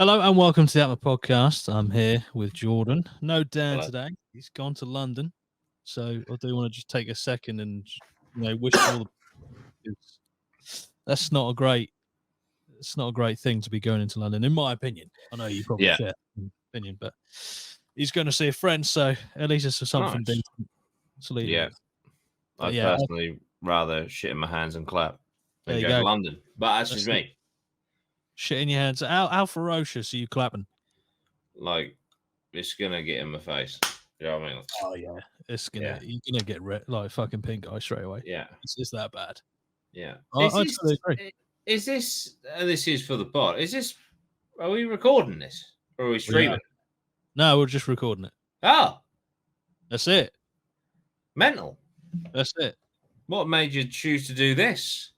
Hello and welcome to the APMA podcast. I'm here with Jordan. No Dan Hello. today. He's gone to London. So I do want to just take a second and wish him all the best. That's not a great thing to be going into London, in my opinion. I know you probably Yeah. share an opinion, but he's going to see a friend, so at least it's something Nice. decent to leave him Yeah. with. I'd yeah, personally rather shit in my hands and clap there than you go to go. London. But that's just That's me. Shit in your hands. How ferocious are you clapping? Like, it's gonna get in my face. You know what I mean? Oh yeah, Yeah. you're gonna get like fucking pink eye straight away. Yeah. It's that bad. Yeah. I totally agree. Is this this is for the pod. Are we recording this? Or are we streaming? No, we're just recording it. Oh, That's it. mental. That's it. What made you choose to do this?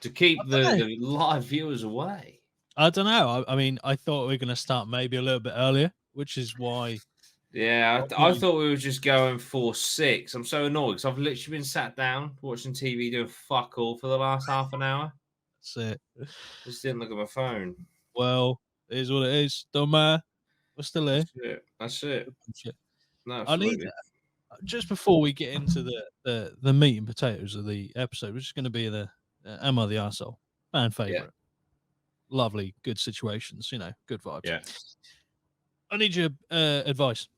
To keep the live viewers away. I don't know. I mean, I thought we were going to start maybe a little bit earlier, which is why. Yeah, I thought we were just going for 6. I'm so annoyed because I've literally been sat down watching TV doing fuck all for the last half an hour. That's it. Just didn't look at my phone. Well, it is what it is. Don't matter. We're still here. That's it. No, absolutely. Just before we get into the meat and potatoes of the episode, which is going to be the Am I the Arsehole? Fan favorite. Yeah. Lovely, good situations, good vibes. Yeah. I need your advice.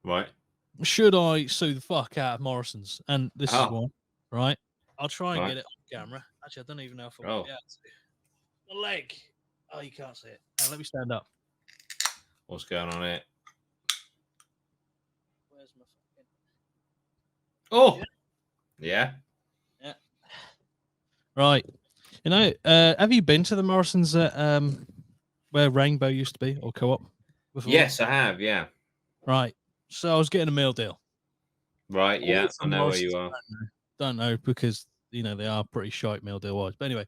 Right. Should I sue the fuck out of Morrison's? And this is one, right? I'll try and get it on camera. Actually, I don't even know if I'll be able to. My leg. Oh, you can't see it. Now, let me stand up. What's going on here? Where's my fucking... Oh! Yeah. Right. Have you been to the Morrison's at where Rainbow used to be, or Co-op before? Yes, I have, yeah. Right. So I was getting a meal deal. Right, yeah. I know where you are. Don't know because, they are pretty shite meal deal wise. But anyway,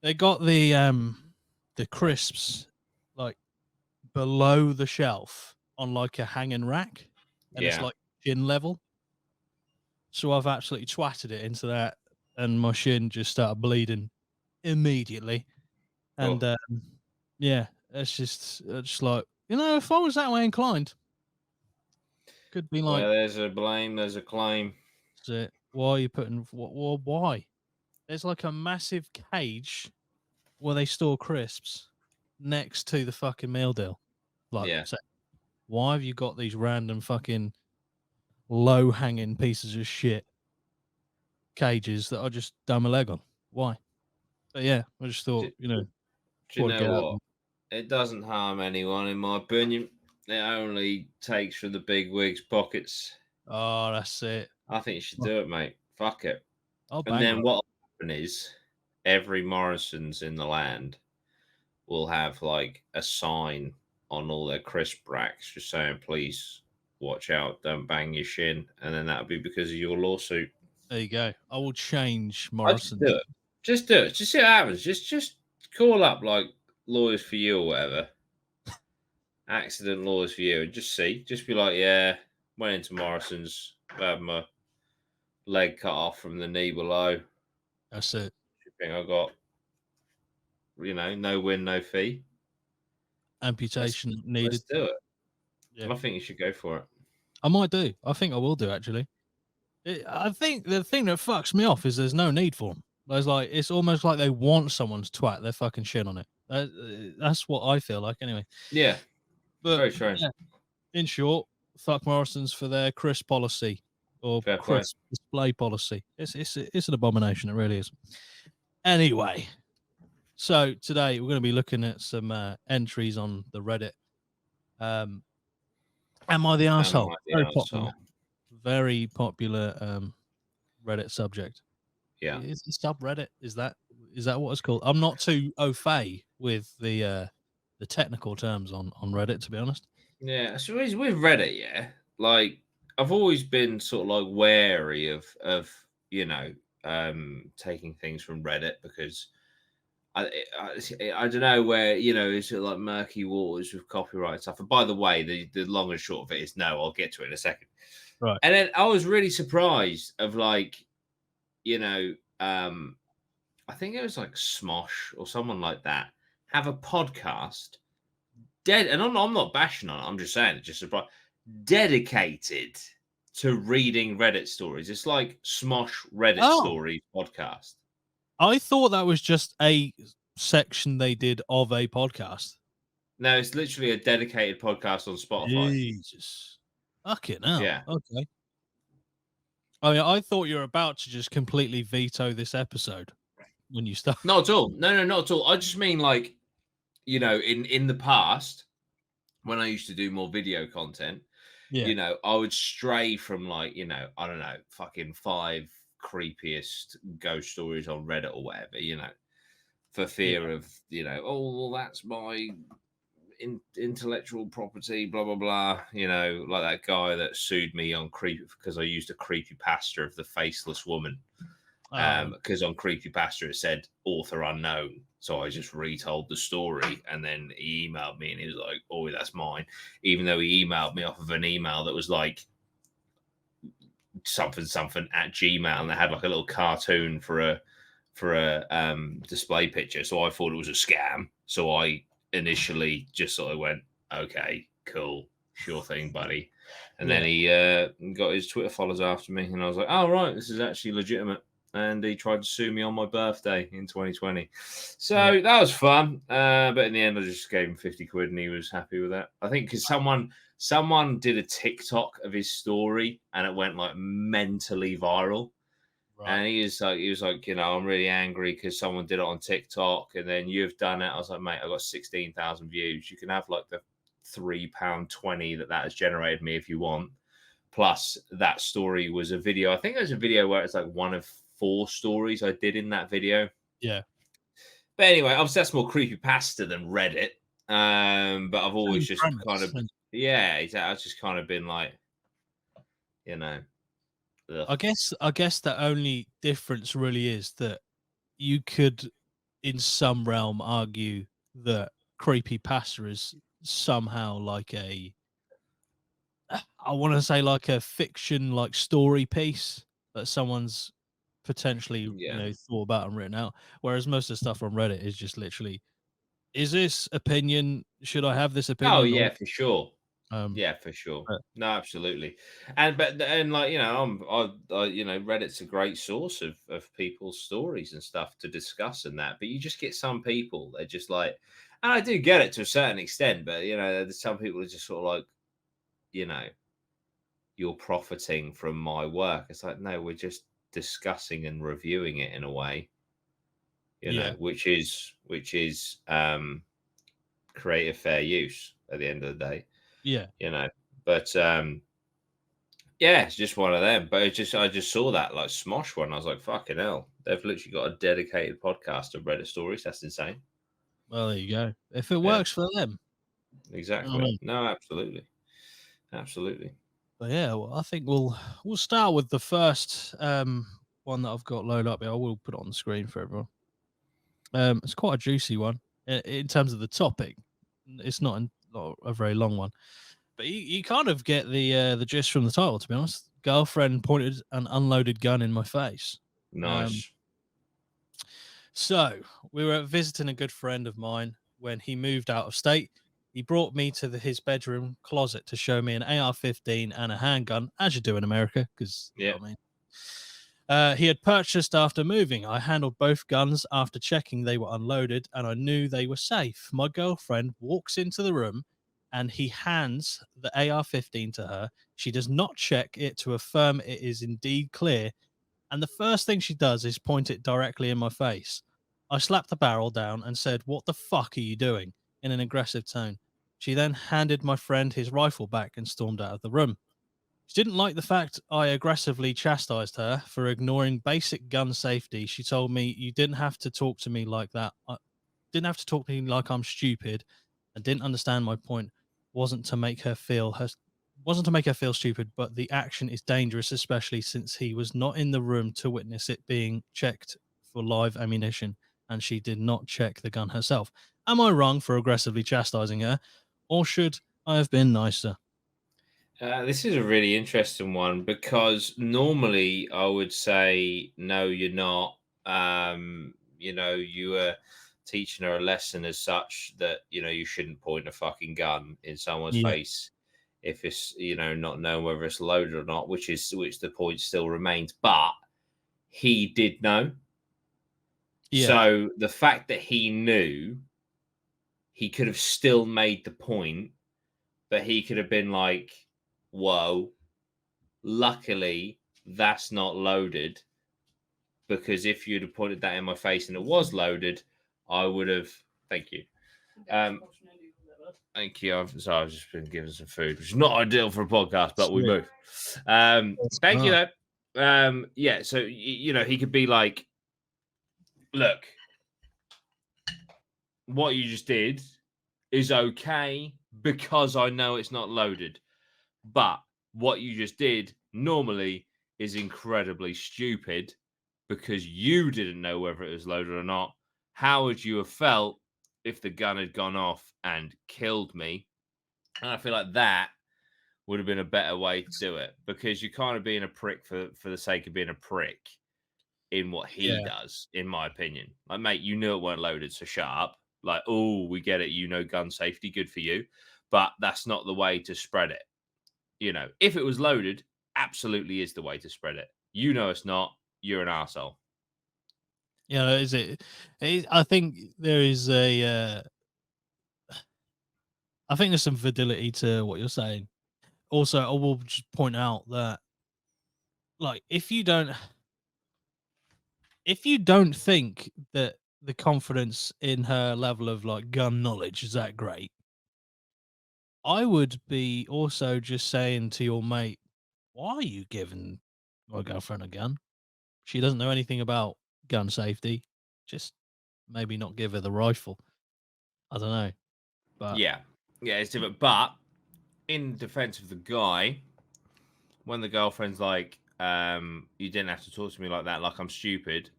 they got the crisps like below the shelf on like a hanging rack. And it's like chin level. So I've absolutely twatted it into that and my shin just started bleeding immediately. And it's just like, if I was that way inclined, could be like, well, there's a blame, there's a claim. That's it. Why are you putting why? There's like a massive cage where they store crisps next to the fucking meal deal. Like, so why have you got these random fucking low hanging pieces of shit cages that I just dumb a leg on? Why? But yeah, I just thought, do you know what? It doesn't harm anyone, in my opinion. It only takes from the big wigs' pockets. Oh, that's it. I think you should do it, mate. Fuck it. And then what will happen is every Morrison's in the land will have like a sign on all their crisp racks just saying, please watch out, don't bang your shin. And then that'll be because of your lawsuit. There you go. I will change Morrison. Just do it. Just see what happens. Just call up like Lawyers for You or whatever. Accident Lawyers for You. And just see. Just be like, yeah, went into Morrison's, had my leg cut off from the knee below. That's it. I think I got, no win, no fee. Amputation needed. Let's do it. Yeah. I think you should go for it. I might do. I think I will do, actually. I think the thing that fucks me off is there's no need for them. It's almost like they want someone to twat their fucking shit on it. That's what I feel like, anyway. Yeah. But very strange. Yeah, in short, fuck Morrison's for their crisp policy or crisp display policy. It's an abomination. It really is. Anyway, so today we're going to be looking at some entries on the Reddit. Am I the arsehole? Very popular Reddit subject. Yeah. Is it subreddit? Is that what it's called? I'm not too au fait with the technical terms on Reddit, to be honest. Yeah. So with Reddit, yeah, like I've always been sort of like wary of taking things from Reddit because I don't know where, it's like murky waters with copyright and stuff. And by the way, the long and short of it is no, I'll get to it in a second. Right. And then I was really surprised of like, I think it was like Smosh or someone like that have a podcast and I'm not bashing on it. I'm just saying it's just surprised. Dedicated to reading Reddit stories. It's like Smosh Reddit Oh, Stories podcast. I thought that was just a section they did of a podcast. No, it's literally a dedicated podcast on Spotify. Jesus. Fucking hell. Yeah. Okay. I mean, I thought you were about to just completely veto this episode when you start. Not at all. No, not at all. I just mean like, in the past, when I used to do more video content, Yeah. I would stray from like, I don't know, fucking 5 creepiest ghost stories on Reddit or whatever, for Yeah. fear of, oh, well, that's my intellectual property, blah blah blah. Like that guy that sued me on creep because I used a creepy pasta of the faceless woman. Oh, Because on creepypasta it said author unknown, so I just retold the story, and then he emailed me and he was like, "Oh, that's mine," even though he emailed me off of an email that was like something something at Gmail, and they had like a little cartoon for a display picture. So I thought it was a scam. So I initially just sort of went, "Okay, cool, sure thing, buddy." And then yeah. he got his Twitter followers after me, and I was like, "Oh right, this is actually legitimate." And he tried to sue me on my birthday in 2020. So Yeah. that was fun. But in the end, I just gave him 50 quid and he was happy with that. I think because someone did a TikTok of his story and it went like mentally viral. Right. And he was like, I'm really angry because someone did it on TikTok and then you've done it. I was like, mate, I got 16,000 views. You can have like the £3.20 that has generated me if you want. Plus, that story was a video. I think there's a video where it's like one of 4 stories I did in that video. Yeah. But anyway, obviously that's more creepypasta than Reddit. But I've always Same just kind premise. of, yeah, exactly. I've just kind of been like, you know, ugh. I guess the only difference really is that you could, in some realm, argue that creepy pasta is somehow like I want to say like a fiction, like story piece that someone's potentially, Yeah. thought about and written out. Whereas most of the stuff on Reddit is just literally, is this opinion? Should I have this Oh opinion? Or yeah, for sure. um, Yeah, for sure. but No, absolutely. And like Reddit's a great source of people's stories and stuff to discuss and that. But you just get some people they're just like, and I do get it to a certain extent, but there's some people are just sort of like, you know, you're profiting from my work. It's like, no, we're just discussing and reviewing it in a way, yeah, which is creative fair use at the end of the day, yeah, you know. But yeah, it's just one of them. But I just saw that like Smosh one. I was like, fucking hell. They've literally got a dedicated podcast of Reddit stories. That's insane. well, there you go. If it Yeah, works for them, you know what I exactly. mean? No, absolutely. Absolutely. But yeah, well, I think we'll start with the first one that I've got loaded up here. I will put it on the screen for everyone. It's quite a juicy one in terms of the topic. It's not a very long one, but you kind of get the gist from the title. To be honest, girlfriend pointed an unloaded gun in my face. Um, Nice. so we were visiting a good friend of mine when he moved out of state. He brought me to his bedroom closet to show me an AR-15 and a handgun, as you do in America, because you know Yeah. what I mean. He had purchased after moving. I handled both guns after checking they were unloaded and I knew they were safe. My girlfriend walks into the room and he hands the AR-15 to her. She does not check it to affirm it is indeed clear. And the first thing she does is point it directly in my face. I slapped the barrel down and said, "What the fuck are you doing?" in an aggressive tone. She then handed my friend his rifle back and stormed out of the room. She didn't like the fact I aggressively chastised her for ignoring basic gun safety. She told me, "You didn't have to talk to me like that. I didn't have to talk to me like I'm stupid," and didn't understand my point. Wasn't to make her feel her wasn't to make her feel stupid, but the action is dangerous, especially since he was not in the room to witness it being checked for live ammunition, and she did not check the gun herself. Am I wrong for aggressively chastising her, or should I have been nicer? This is a really interesting one because normally I would say no, you're not. You were teaching her a lesson as such that, you know, you shouldn't point a fucking gun in someone's Yeah. face if it's, you know, not knowing whether it's loaded or not, which the point still remains. But he did know. Yeah. So the fact that he knew, he could have still made the point, but he could have been like, whoa, luckily that's not loaded, because if you'd have pointed that in my face and it was loaded, I would have. Thank you. Thank you. I've just been given some food, which is not ideal for a podcast, but we move. Thank you, though. Yeah, so, you know, he could be like, look, what you just did is okay because I know it's not loaded. But what you just did normally is incredibly stupid because you didn't know whether it was loaded or not. How would you have felt if the gun had gone off and killed me? And I feel like that would have been a better way to do it, because you're kind of being a prick for the sake of being a prick in what he Yeah. does, in my opinion. Like, mate, you knew it weren't loaded, so shut up. Like, oh, we get it. You know gun safety, good for you. But that's not the way to spread it. You know, if it was loaded, absolutely is the way to spread it. You know it's not. You're an arsehole. Yeah, is it? I think there is a. I think there's some validity to what you're saying. Also, I will just point out that, like, if you don't think that the confidence in her level of like gun knowledge is that great, I would be also just saying to your mate, why are you giving my girlfriend a gun? She doesn't know anything about gun safety. Just maybe not give her the rifle. I don't know. But Yeah. Yeah, it's different. But in defense of the guy, when the girlfriend's like, you didn't have to talk to me like that, like I'm stupid.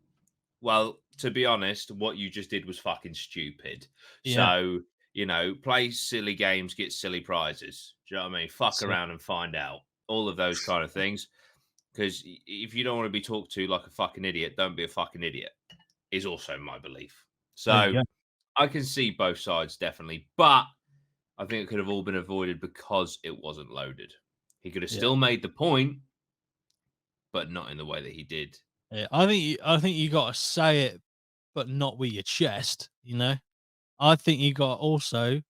Well, to be honest, what you just did was fucking stupid. yeah, So, you know, play silly games, get silly prizes. Do you know what I mean? Fuck so, around and find out. All of those kind of things. Because if you don't want to be talked to like a fucking idiot, don't be a fucking idiot, is also my belief. there you So go. I can see both sides, definitely. But I think it could have all been avoided because it wasn't loaded. He could have Yeah. still made the point, but not in the way that he did. Yeah. I think you gotta say it, but not with your chest, you know? I think you got to also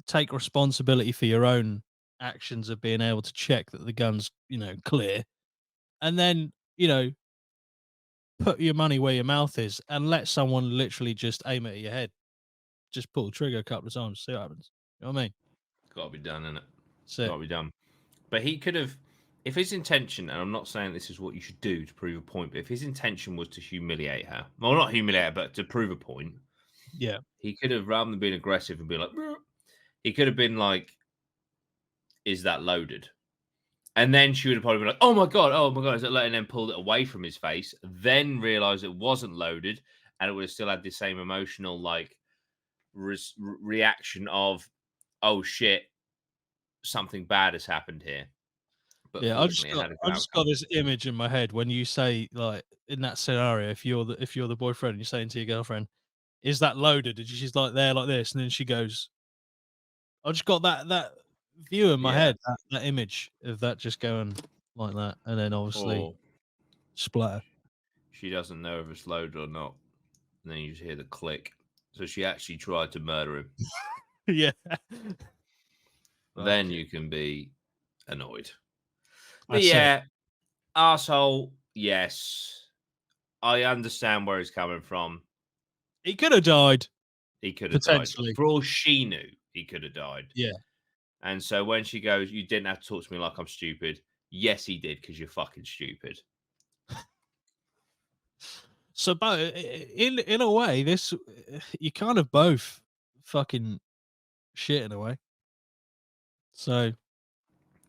take responsibility for your own actions of being able to check that the gun's, clear. And then, put your money where your mouth is and let someone literally just aim it at your head. Just pull the trigger a couple of times, see what happens. You know what I mean? Got to be done, innit? That's it. Got to be done. But he could have, if his intention, and I'm not saying this is what you should do to prove a point, but if his intention was to humiliate her, well, not humiliate her, but to prove a point, Yeah. he could have, rather than being aggressive and be like, "Bruh," he could have been like, is that loaded? And then she would have probably been like, oh my God, is it loaded? And then pulled it away from his face, then realized it wasn't loaded, and it would have still had the same emotional, like, reaction of, oh shit, something bad has happened here. But Yeah, fortunately, it had a good I just got outcome. this image in my head when you say, like, in that scenario, if you're the boyfriend and you're saying to your girlfriend, "Is that loaded?" And she's like there like this, and then she goes, I just got that view in my Yeah. head, that image of that just going like that, and then obviously Or splatter. she doesn't know if it's loaded or not. And then you just hear the click. So she actually tried to murder him. Yeah. Then Fuck it. you can be annoyed. But That's it. yeah, asshole, yes. I understand where he's coming from. He could have died, He could have died. potentially. For all she knew, he could have died. Yeah. And so when she goes, you didn't have to talk to me like I'm stupid. Yes, he did, because you're fucking stupid. So, but in a way, this you kind of both fucking shit in a way. So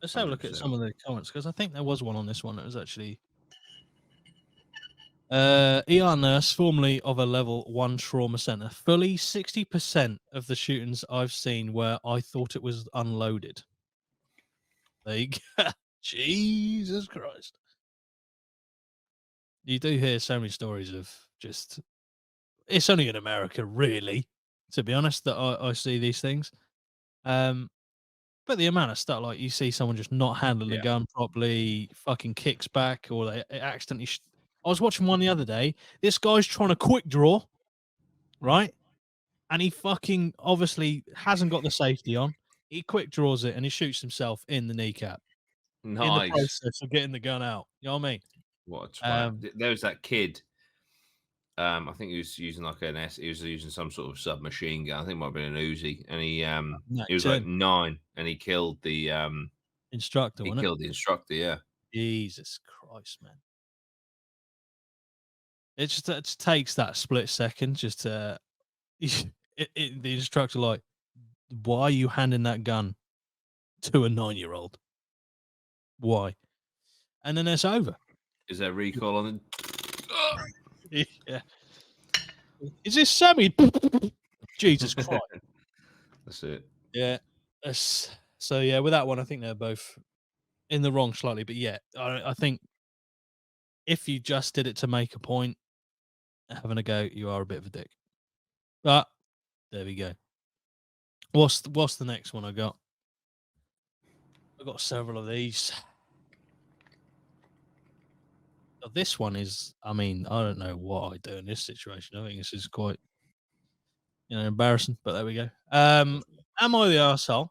let's have a look at 100%. some of the comments because I think there was one on this one that was actually ER nurse, formerly of a level 1 trauma center. Fully 60% of the shootings I've seen where I thought it was unloaded. There you go. Jesus Christ. You do hear so many stories of just it's only in America, really, to be honest, that I see these things. Um, but the amount of stuff, like, you see someone just not handling the Yeah. gun properly, fucking kicks back, or they accidentally I was watching one the other day. This guy's trying to quick draw, right? And he fucking obviously hasn't got the safety on. He quick draws it and he shoots himself in the kneecap in the Nice. process of getting the gun out. You know what I mean? What a twat. Um, There was that kid. I think he was using like an S. He was using some sort of submachine gun. I think it might have been an Uzi, and Mac he was like 10 9, and instructor, he wasn't it? killed the instructor. Yeah, Jesus Christ, man. It just takes that split second just to the instructor, like, why are you handing that gun to a 9-year-old? Why? And then it's over. is there recoil on Yeah. Is this Sammy? Jesus Christ. it? That's it. Yeah. So yeah, with that one, I think they're both in the wrong slightly, but yeah, I think if you just did it to make a point, having a go, you are a bit of a dick. But there we go. What's the next one I got? I got several of these. This one is, I mean, I don't know what I do in this situation. I think this is quite, embarrassing, but there we go. Am I the arsehole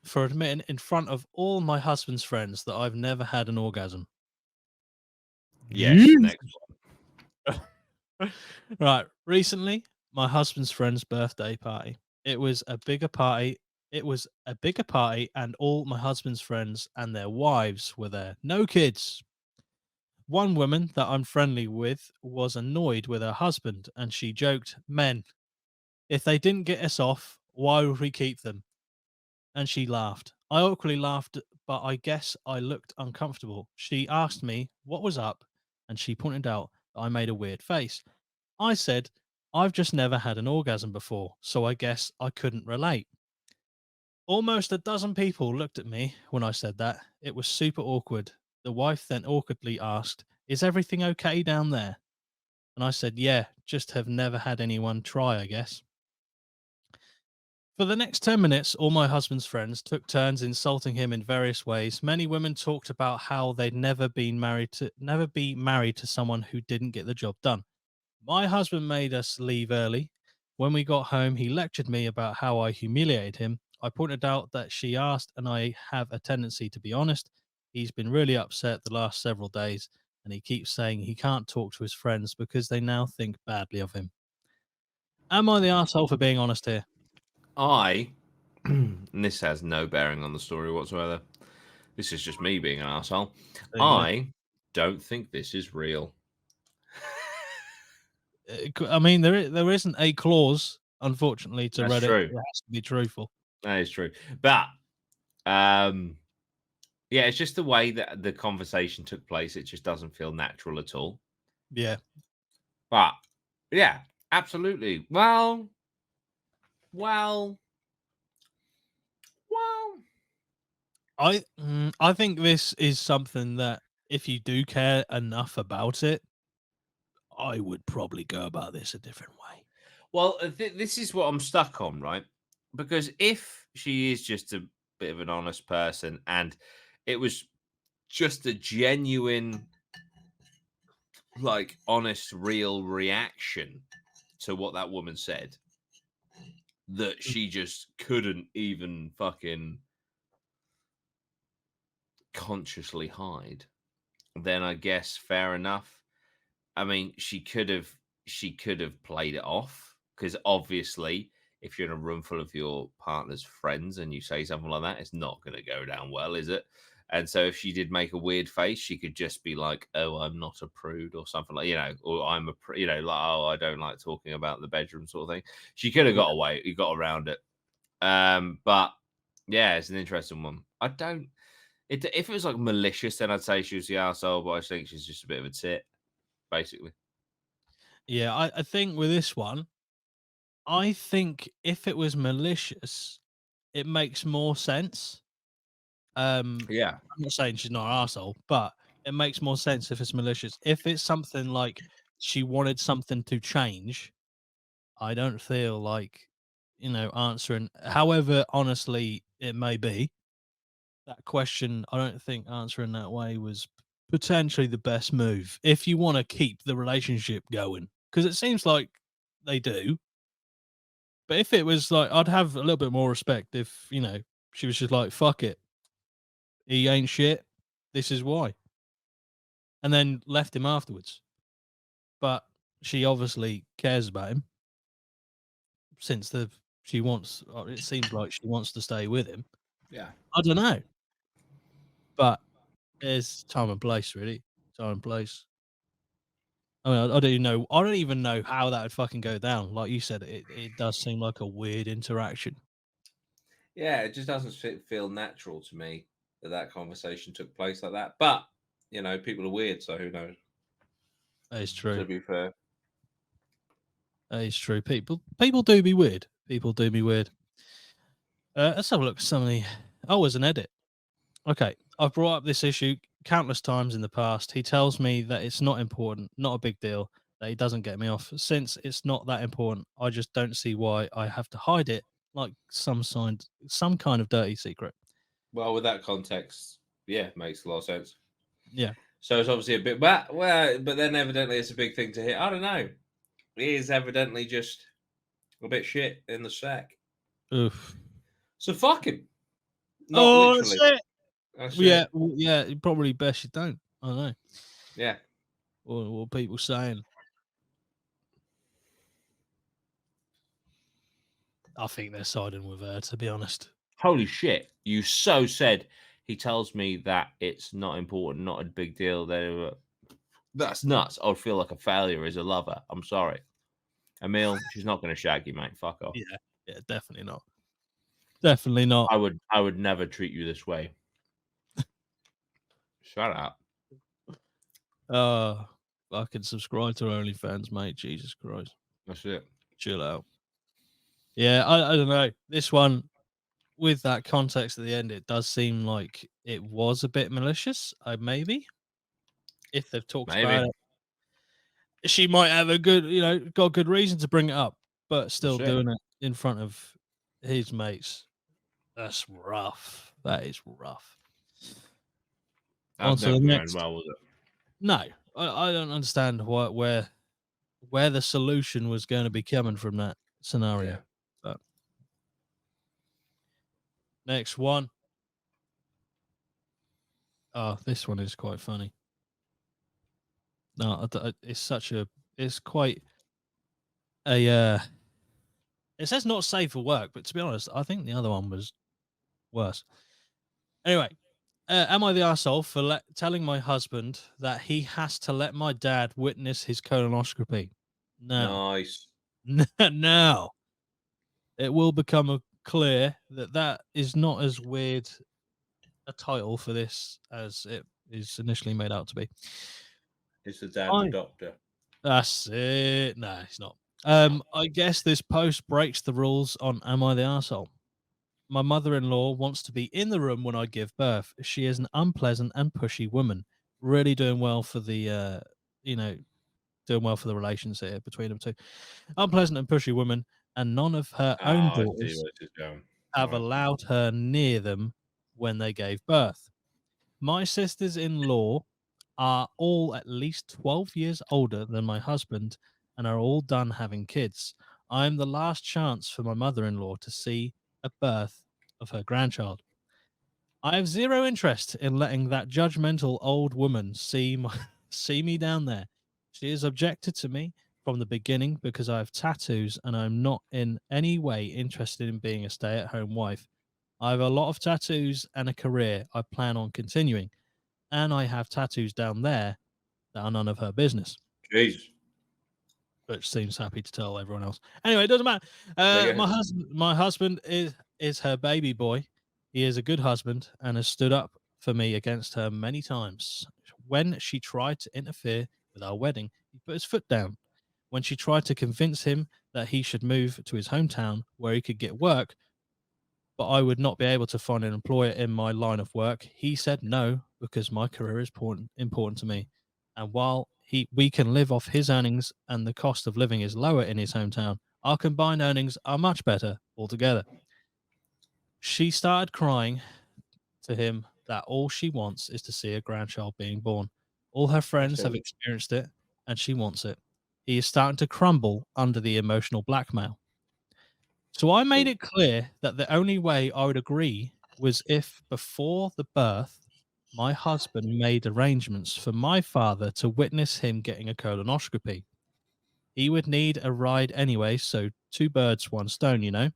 for admitting in front of all my husband's friends that I've never had an orgasm? Yes. Yes. Next Right. Recently, my husband's friend's birthday party. It was a bigger party. It was a bigger party, and all my husband's friends and their wives were there. No kids. One woman that I'm friendly with was annoyed with her husband, and she joked, "Men, if they didn't get us off, why would we keep them?" And she laughed. I awkwardly laughed, but I guess I looked uncomfortable. She asked me what was up, and she pointed out that I made a weird face. I said, "I've just never had an orgasm before, so I guess I couldn't relate." Almost a dozen people looked at me when I said that. It was super awkward. The wife then awkwardly asked, "Is everything okay down there?" And I said, "Yeah, just have never had anyone try, I guess." For the next 10 minutes, all my husband's friends took turns insulting him in various ways. Many women talked about how they'd never be married to someone who didn't get the job done. My husband made us leave early. When we got home, he lectured me about how I humiliated him. I pointed out that she asked, and I have a tendency to be honest. He's been really upset the last several days, and he keeps saying he can't talk to his friends because they now think badly of him. Am I the asshole for being honest here? I, and this has no bearing on the story whatsoever. This is just me being an asshole. There you go. I don't think this is real. I mean, there isn't a clause, unfortunately, to That's Reddit. true. It has to be truthful. That is true. But um, yeah, it's just the way that the conversation took place. It just doesn't feel natural at all. Yeah. But yeah, absolutely. Well, well. I think this is something that if you do care enough about it, I would probably go about this a different way. Well, this is what I'm stuck on, right? Because if she is just a bit of an honest person and it was just a genuine, like, honest, real reaction to what that woman said that Mm, she just couldn't even fucking consciously hide, then I guess fair enough. I mean, she could have played it off because obviously, if you're in a room full of your partner's friends and you say something like that, it's not going to go down well, is it? And so, if she did make a weird face, she could just be like, "Oh, I'm not a prude," or something like, or "I'm a," like, "Oh, I don't like talking about the bedroom," sort of thing. She could have yeah. got away, you got around it. But yeah, it's an interesting one. I don't. If it was like malicious, then I'd say she was the arsehole, but I think she's just a bit of a tit, basically. Yeah, I think with this one, I think if it was malicious, it makes more sense. Yeah. I'm not saying she's not an arsehole, but it makes more sense if it's malicious. If it's something like she wanted something to change, I don't feel like, answering, however honestly it may be, that question, I don't think answering that way was potentially the best move if you want to keep the relationship going. Because it seems like they do. But if it was like, I'd have a little bit more respect if, she was just like, fuck it. He ain't shit. This is why. And then left him afterwards. But she obviously cares about him since it seems like she wants to stay with him. Yeah. I don't know. But there's time and place, really. Time and place. I mean, I don't even know. I don't even know how that would fucking go down. Like you said, it does seem like a weird interaction. Yeah, it just doesn't feel natural to me that conversation took place like that. But people are weird, so who knows? That is true. To be fair, That is true. People do be weird. People do be weird. Let's have a look at some of the. Oh, as an edit. Okay, I've brought up this issue countless times in the past. He tells me that it's not important, not a big deal, that he doesn't get me off. Since it's not that important, I just don't see why I have to hide it like some kind of dirty secret. well, with that context, yeah, makes a lot of sense. Yeah. So it's obviously a bit, but then evidently it's a big thing to hit. I don't know. He is evidently just a bit shit in the sack. Oof. So fuck him. Not Oh, that's literally. it. That's Yeah, it. yeah. Probably best you don't. I don't know. Yeah. What are people saying? I think they're siding with her, to be honest. Holy shit. You so said he tells me that it's not important, not a big deal. That's nuts. I would feel like a failure as a lover. I'm sorry. Emil, she's not going to shag you, mate. Fuck off. Yeah, yeah, definitely not. Definitely not. I would never treat you this way. Shut up. I can subscribe to OnlyFans, mate. Jesus Christ. That's it. Chill out. Yeah, I don't know. This one, with that context at the end, it does seem like it was a bit malicious. Maybe if they've talked about Maybe. it, she might have a good, got good reason to bring it up, but still That's it. doing it in front of his mates. That's rough. That is rough. On That's to the never going to end next. well, was it? No, I don't understand where the solution was going to be coming from that scenario. Yeah. But next one. Oh, this one is quite funny. No, it's quite a, it says not safe for work, but to be honest, I think the other one was worse. Anyway, am I the arsehole for telling my husband that he has to let my dad witness his colonoscopy? No. Nice. Now, it will become clear that that is not as weird a title for this as it is initially made out to be. Is the dad the I doctor? That's it. No, it's not. I guess this post breaks the rules on Am I the Arsehole? My mother-in-law wants to be in the room when I give birth. She is an unpleasant and pushy woman. Really doing well for the doing well for the relations here between them two. Unpleasant and pushy woman, and none of her Oh, own I see daughters where this is going. have Right. allowed her near them when they gave birth. My sisters-in-law are all at least 12 years older than my husband and are all done having kids. I am the last chance for my mother-in-law to see a birth of her grandchild. I have zero interest in letting that judgmental old woman see me down there. She has objected to me from the beginning because I have tattoos and I'm not in any way interested in being a stay-at-home wife. I have a lot of tattoos and a career I plan on continuing, and I have tattoos down there that are none of her business, Jesus. which seems happy to tell everyone else. Anyway, it doesn't matter. There you go. My husband is her baby boy. He is a good husband and has stood up for me against her many times. When she tried to interfere with our wedding, he put his foot down. When she tried to convince him that he should move to his hometown where he could get work, but I would not be able to find an employer in my line of work, he said no because my career is important to me. And while we can live off his earnings and the cost of living is lower in his hometown, Our combined earnings are much better altogether. She started crying to him that all she wants is to see a grandchild being born. All her friends have Absolutely. experienced it, and she wants it. He is starting to crumble under the emotional blackmail. So I made So, it clear that the only way I would agree was if, before the birth, my husband made arrangements for my father to witness him getting a colonoscopy. He would need a ride anyway, so two birds, one stone, you know?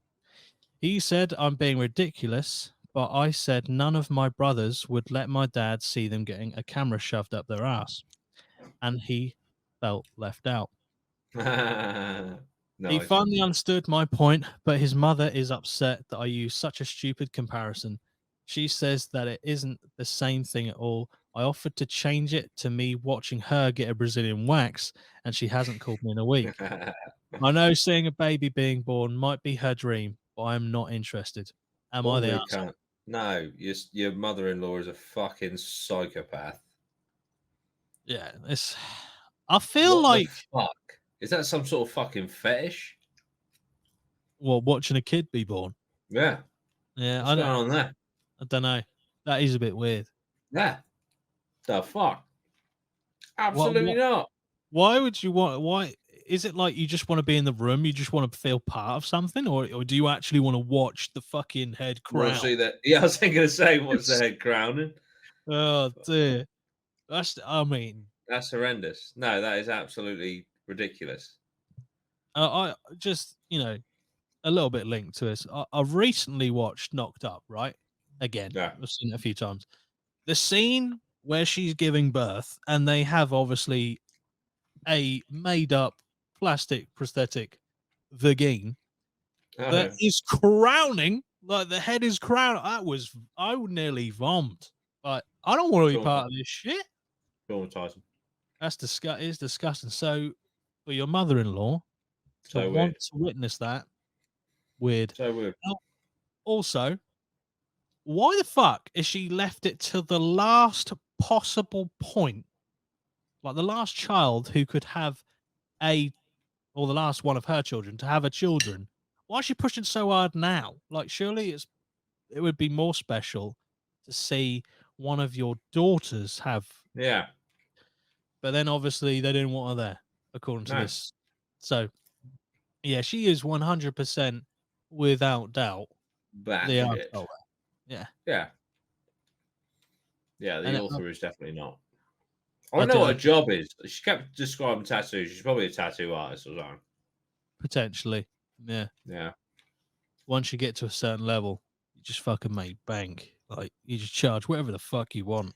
He said I'm being ridiculous, but I said none of my brothers would let my dad see them getting a camera shoved up their ass, and he felt left out. He nice. finally understood my point, but his mother is upset that I use such a stupid comparison. She says that it isn't the same thing at all. I offered to change it to me watching her get a Brazilian wax, and she hasn't called me in a week. I know seeing a baby being born might be her dream, but I am not interested. Am I the Holy asshole? cunt. No, your mother-in-law is a fucking psychopath. Yeah, it's. I feel What the like fuck? Is that some sort of fucking fetish? watching a kid be born. Yeah. Yeah, What's going on there? I don't know. That is a bit weird. Yeah. The fuck? What Absolutely what not. Why would you want? Why is it like you just want to be in the room? You just want to feel part of something, or do you actually want to watch the fucking head We'll crown? see that. Yeah, I was thinking the same. What's the head crowning? Oh dear, that's. I mean, That's horrendous. No, that is absolutely ridiculous. I just a little bit linked to this. I've recently watched Knocked Up. Right, again, Yeah. I've seen it a few times. The scene where she's giving birth, and they have obviously a made up plastic prosthetic vagine Oh, that yeah. is crowning, like the head is crowned. I would nearly vomit. Like, I don't want to be part of this shit. Traumatizing. It's disgusting. So for your mother-in-law to So want weird. to witness that, weird. So weird. Now, also, why the fuck is she left it to the last possible point? Like the last child who could have a or the last one of her children to have a children. Why is she pushing so hard now? Like, surely it would be more special to see one of your daughters have, Yeah. but then obviously they didn't want her there, according to No. this. So yeah, she is 100% without doubt Bad the shit. asshole. Yeah, Yeah. Yeah, and the author is definitely not. I I don't know do what a job is. She kept describing tattoos. She's probably a tattoo artist or something. potentially. Yeah, Yeah. once you get to a certain level, you just fucking make bank. Like you just charge whatever the fuck you want.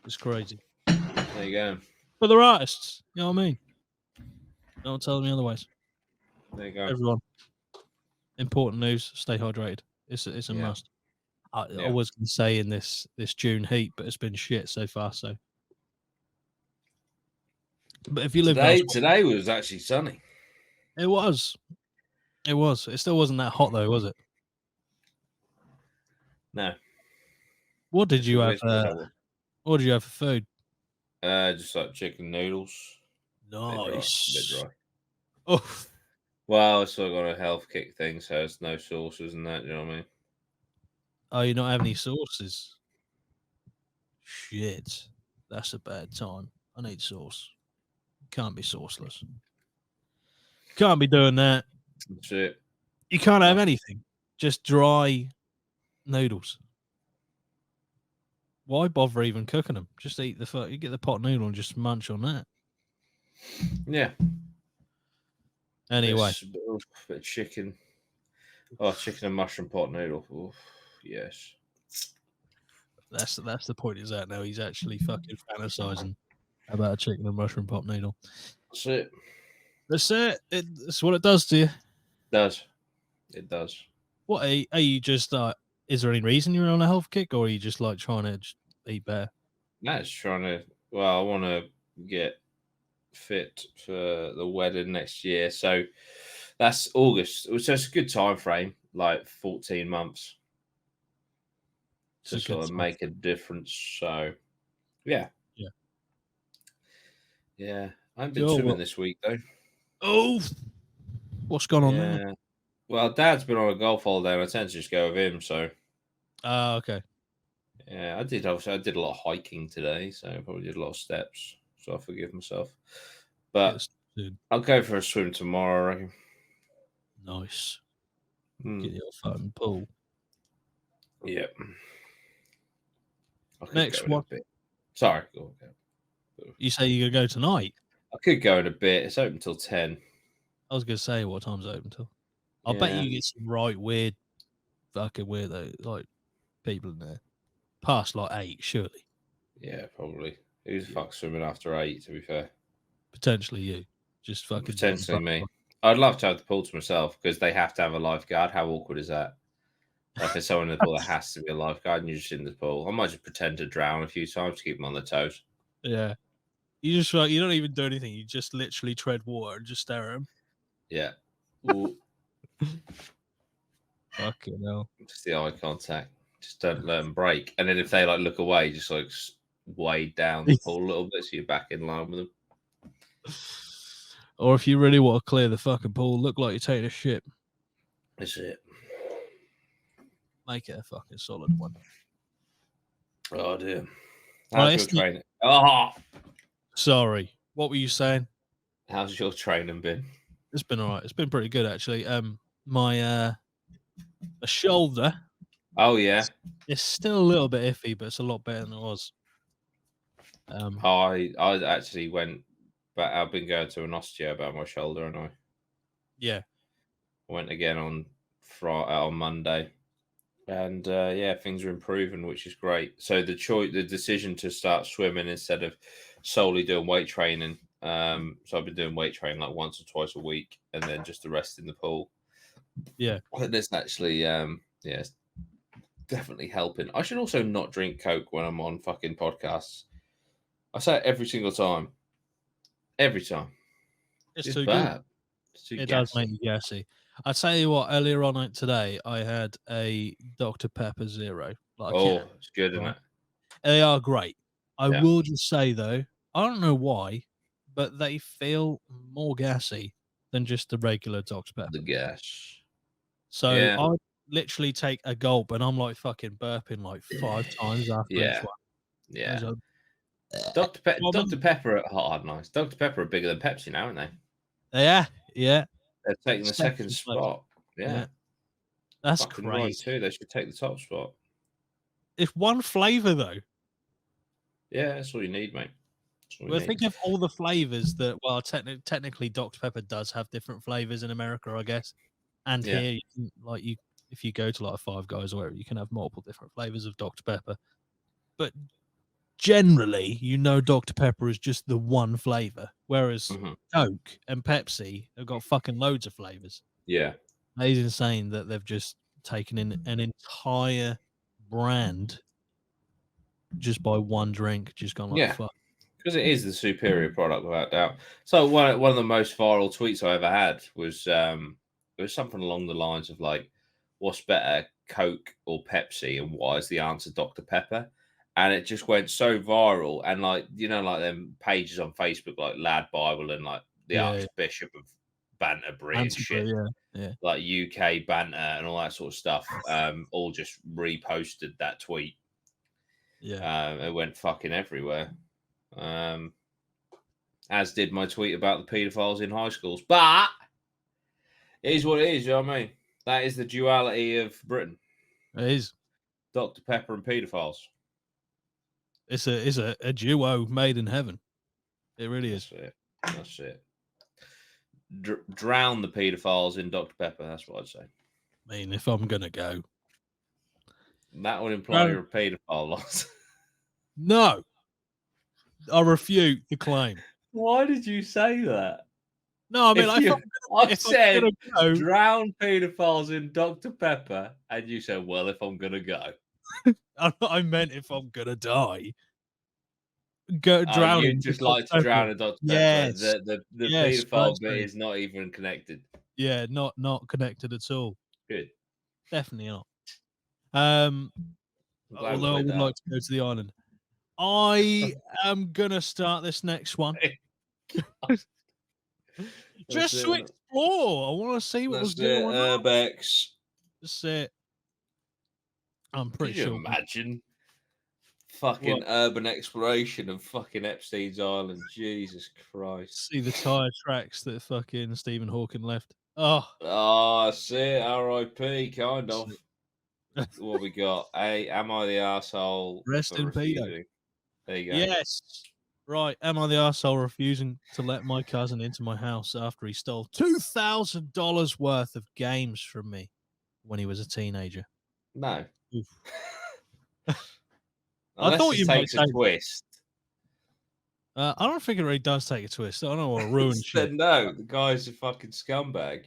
It's crazy. There you go. But they're artists. You know what I mean? Don't tell me otherwise. There you go. Everyone, important news. Stay hydrated. It's a Yeah. must. I Yeah. was going to say in this June heat, but it's been shit so far. So, but if you live elsewhere, Today was actually sunny. it was. It was. It still wasn't that hot though, was it? No. What did It's you a have? whisper that was. What did you have for food? Just like chicken noodles. Bit dry. Bit Nice. dry. Oh, Well, it's sort of got a health kick thing, so it's no sauces and that, you know what I mean? oh, you not have any sauces? Shit, that's a bad time. I need sauce. Can't be sauceless. Can't be doing that. That's it. You can't have No. anything. Just dry noodles. Why bother even cooking them? Just eat the fuck. You get the pot noodle and just munch on that. Yeah. Anyway, Bit of chicken. Oh, chicken and mushroom pot noodle. Oof, yes. that's the point. Is that now he's actually fucking fantasizing about a chicken and mushroom pot noodle. That's it. That's it. It's what it does to you. Does. It does. What are you just? Is there any reason you're on a health kick, or are you just like trying to just eat better? That's trying to. Well, I want to get fit for the wedding next year, so that's August. So it's a good time frame, like 14 months, It's to a good sort of time. make a difference. So, yeah, Yeah. yeah. I haven't been Cool. swimming Well, this week though. oh, What's gone on there? Yeah. Well, Dad's been on a golf holiday, and I tend to just go with him. So Okay. yeah, I did. Obviously, I did a lot of hiking today, so I probably did a lot of steps. So I forgive myself. But Yes, dude. I'll go for a swim tomorrow. I reckon. Nice. Hmm. Get your fucking pool. Yeah. I could Next go in a one. bit. Sorry. Go. You say you're gonna go tonight? I could go in a bit. It's open till 10. I was gonna say what time's it open till. I'll bet Yeah. you get some right weird, fucking weirdo like people in there. Past like 8, surely. Yeah, probably. Who's the Yeah. fuck swimming after 8, to be fair? Potentially you. Just fucking doing Potentially me. I'd love to have the pool to myself because they have to have a lifeguard. How awkward is that? Like, there's someone in the pool that has to be a lifeguard and you're just in the pool. I might just pretend to drown a few times to keep them on their toes. Yeah. You just like you don't even do anything. You just literally tread water and just stare at them. Yeah. Ooh, Fucking hell. just the eye contact. Just don't let them break. And then if they like look away, just like wade down the pool a little bit so you're back in line with them. Or if you really want to clear the fucking pool, look like you're taking a shit. That's it. Make it a fucking solid one. Oh dear. Well, How's your training? Oh, sorry. What were you saying? how's your training been? It's been alright. It's been pretty good actually. My shoulder Oh yeah. is still a little bit iffy, but it's a lot better than it was. I actually went, but I've been going to an osteo about my shoulder, and I Yeah. went again on Friday, on Monday, and yeah, things are improving, which is great. So the decision to start swimming instead of solely doing weight training. So I've been doing weight training like once or twice a week, and then just the rest in the pool. Yeah. And it's actually yeah, it's definitely helping. I should also not drink Coke when I'm on fucking podcasts. I say it every single time. Every time. It's It's too good. bad. It's too It does make gassy. you gassy. I tell you what, earlier on today, I had a Dr. Pepper Zero, like a Oh, can, it's good, isn't right? it? They are great. I Yeah. will just say though, I don't know why, but they feel more gassy than just the regular Dr. The Pepper. gas. So Yeah. I literally take a gulp and I'm like fucking burping like 5 times after each Yeah. one. Yeah. It's like, Dr. Pepper are nice. Dr. Pepper are bigger than Pepsi now, aren't they? yeah, yeah. They're taking the second Second place. spot. Yeah. Yeah. That's Fucking right crazy. too. They should take the top spot. It's one flavor though. Yeah, that's all you need, mate. That's all you Well, need. think of all the flavors that. Well, technically, Dr Pepper does have different flavors in America, I guess. And Yeah. here, if you go to like Five Guys or whatever, you can have multiple different flavors of Dr Pepper. But generally, Dr Pepper is just the one flavor, whereas Mhm. Coke and Pepsi have got fucking loads of flavors. Yeah. It's insane that they've just taken in an entire brand just by one drink. Just gone like Yeah. fuck. Because it is the superior product without doubt. So one of the most viral tweets I ever had was it was something along the lines of like, "What's better, Coke or Pepsi?" And why is the answer Dr Pepper? And it just went so viral. And like like them pages on Facebook like Lad Bible and like the Yeah, Archbishop of Banterbury and shit, Canterbury, yeah. like UK banter and all that sort of stuff, all just reposted that tweet. Yeah. It went fucking everywhere. As did my tweet about the paedophiles in high schools. But it is what it is, you know what I mean? That is the duality of Britain. It is. Dr. Pepper and paedophiles. It's a duo made in heaven. It really is. That's it. That's it. Drown the paedophiles in Dr. Pepper, that's what I'd say. I mean, if I'm gonna go, That would imply you're a paedophile, Lots. no, I refute the claim. Why did you say that? No, I mean, If you, I if I'm said gonna go, drown paedophiles in Dr. Pepper, and you said, well, if I'm going to go. I meant if I'm gonna die, go drowning. You'd with just Dr. like to Pepper. drown a Dr. Pepper. Yes, The yes, paedophile bit firstly. is not even connected. Yeah, not connected at all. Good. Definitely not. I'm glad we Although I played would that like to go to the island. I am gonna start this next one. out. Just to it. floor. I want to see what was That's it. going on. Urbex. That's it. I'm pretty Could you sure. imagine What? fucking urban exploration of fucking Epstein's Island? Jesus Christ. See the tire tracks that fucking Stephen Hawking left. Oh, Oh, that's it. R.I.P. Kind that's of. it. What we got? Am I the asshole Rest for in pedo. refusing? There you go. Yes. Right. Am I the arsehole refusing to let my cousin into my house after he stole $2,000 worth of games from me when he was a teenager? No. Oof. I Unless thought this you might takes a say that. twist. I don't think it really does take a twist. I don't want to ruin shit. Then no, the guy's a fucking scumbag.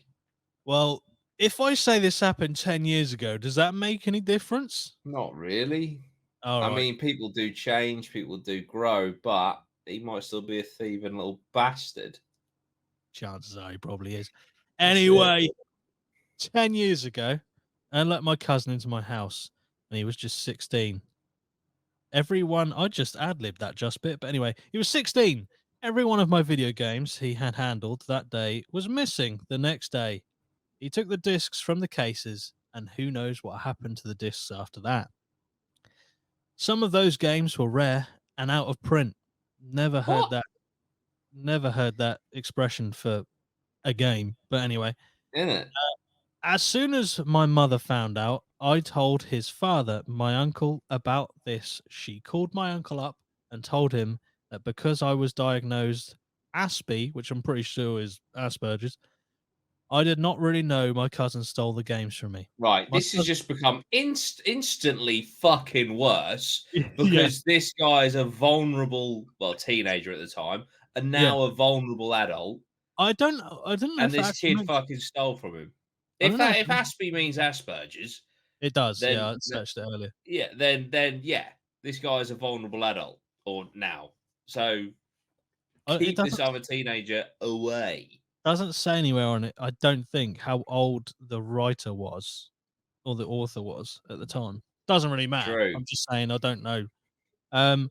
Well, if I say this happened 10 years ago, does that make any difference? Not really. All I right. mean, people do change, people do grow, but he might still be a thieving little bastard. Chances are he probably is. That's it. Anyway, 10 years ago, I let my cousin into my house and he was just 16. I just ad libbed that just bit, but anyway, he was 16. Every one of my video games he had handled that day was missing the next day. He took the discs from the cases, and who knows what happened to the discs after that. Some of those games were rare and out of print. Never heard What? that. Never heard that expression for a game. But anyway, Isn't it? as soon as my mother found out, I told his father, my uncle, about this. She called my uncle up and told him that because I was diagnosed Aspie, which I'm pretty sure is Asperger's, I did not really know my cousin stole the games from me. Right. My This has cousin, just become instantly fucking worse yeah, because this guy is a vulnerable, well, teenager at the time, and yeah. now a vulnerable adult, I don't know and if it this actually kid makes. fucking stole from him. I don't know If if Aspie means Asperger's, it does. Yeah, then I searched it earlier. yeah, then yeah, this guy is a vulnerable adult or now. So It keep this doesn't other teenager away. doesn't say anywhere on it. I don't think how old the writer was or the author was at the time. Doesn't really matter. True. I'm just saying I don't know. Um,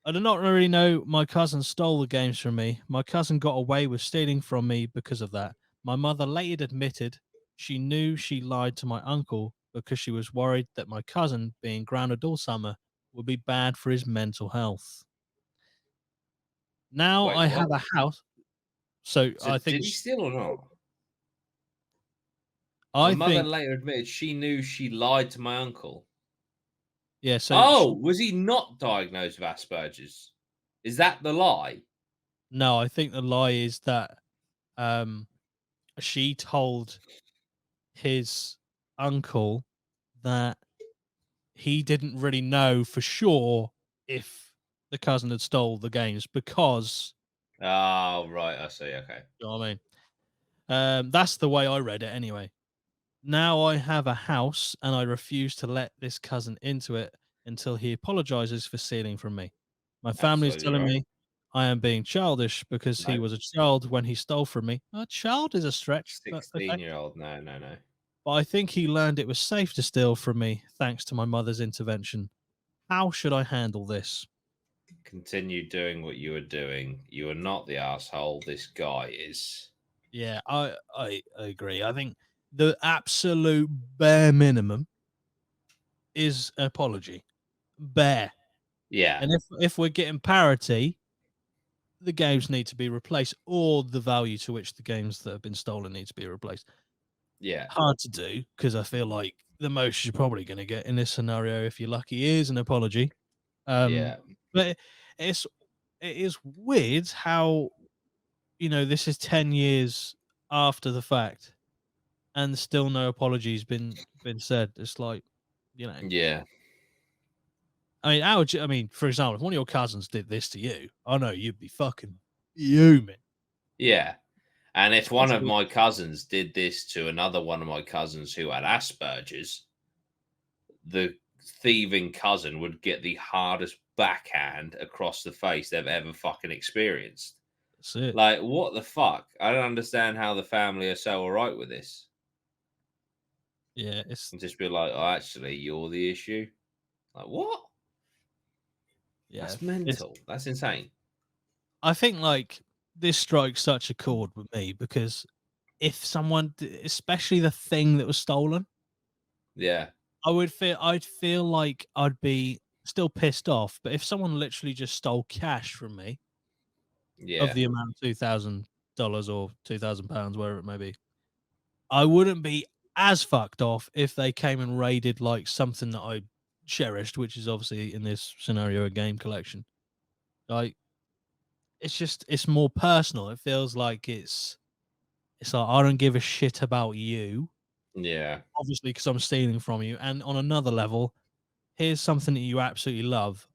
I do not really know my cousin stole the games from me. My cousin got away with stealing from me because of that. My mother later admitted she knew she lied to my uncle because she was worried that my cousin, being grounded all summer, would be bad for his mental health. Now Wait, I have what? a house, so So I think did he steal or not? My I mother think later admitted she knew she lied to my uncle. yeah. So Oh, was he not diagnosed with Asperger's? Is that the lie? no, I think the lie is that um she told his uncle that he didn't really know for sure if the cousin had stole the games because Oh, right. I see. Okay. you know what I mean. That's the way I read it anyway. Now I have a house and I refuse to let this cousin into it until he apologizes for stealing from me. My family is Absolutely telling right. me I am being childish because he No, was a child when he stole from me. A child is a stretch, but okay. 16-year-old. No, no, no. But I think he learned it was safe to steal from me thanks to my mother's intervention. How should I handle this? Continue doing what you were doing. You are not the asshole. This guy is. Yeah, I agree. I think the absolute bare minimum is apology. Bare. Yeah. And if we're getting parity, the games need to be replaced, or the value to which the games that have been stolen need to be replaced. Yeah. Hard to do because I feel like the most you're probably going to get in this scenario, if you're lucky, is an apology. Um, Yeah. but it's it is weird how this is 10 years after the fact, and still no apologies been said. It's like, you know, Yeah. I mean, how would you? I mean, for example, if one of your cousins did this to you, I know you'd be fucking fuming. Yeah. And if one of Especially, my cousins did this to another one of my cousins who had Asperger's, the thieving cousin would get the hardest backhand across the face they've ever fucking experienced. that's it. Like, what the fuck? I don't understand how the family are so alright with this. Yeah, it's And just be like, oh, actually, you're the issue. Like, what? yeah, That's it's. mental. That's insane. I think like this strikes such a chord with me because if someone, especially the thing that was stolen, Yeah. I'd feel like I'd be still pissed off. But if someone literally just stole cash from me of Yeah. the amount of $2,000 or £2,000, whatever it may be, I wouldn't be as fucked off if they came and raided like something that I cherished, which is obviously in this scenario a game collection. Like it's more personal. It feels like it's like I don't give a shit about you, Yeah. obviously, because I'm stealing from you. And on another level, here's something that you absolutely love.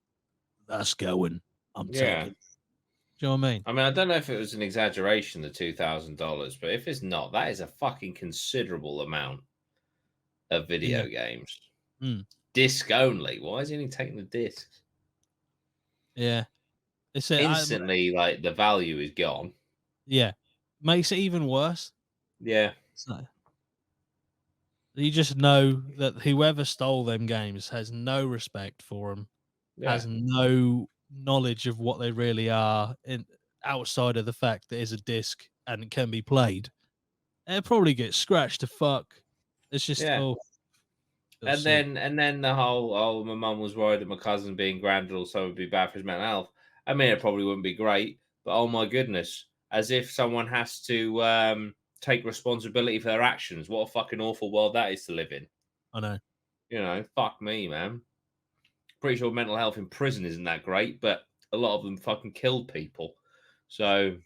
That's going. I'm Yeah. taking. Do you know what I mean? I mean, I don't know if it was an exaggeration, the $2,000, but if it's not, that is a fucking considerable amount of Yeah. video games. Mm, Disc only. Why is he only taking the discs? yeah. It's a, I, Instantly, like the value is gone. yeah. Makes it even worse. Yeah. So you just know that whoever stole them games has no respect for them, Yeah. has no knowledge of what they really are, in outside of the fact that it's a disc and it can be played. It probably gets scratched to fuck. It's just Yeah. oh, feel And sick. then the whole, oh, my mum was worried that my cousin being grand also would be bad for his mental health. I mean, it probably wouldn't be great, but oh my goodness, as if someone has to take responsibility for their actions. What a fucking awful world that is to live in. I know. Fuck me, man. Pretty sure mental health in prison isn't that great, but a lot of them fucking killed people. So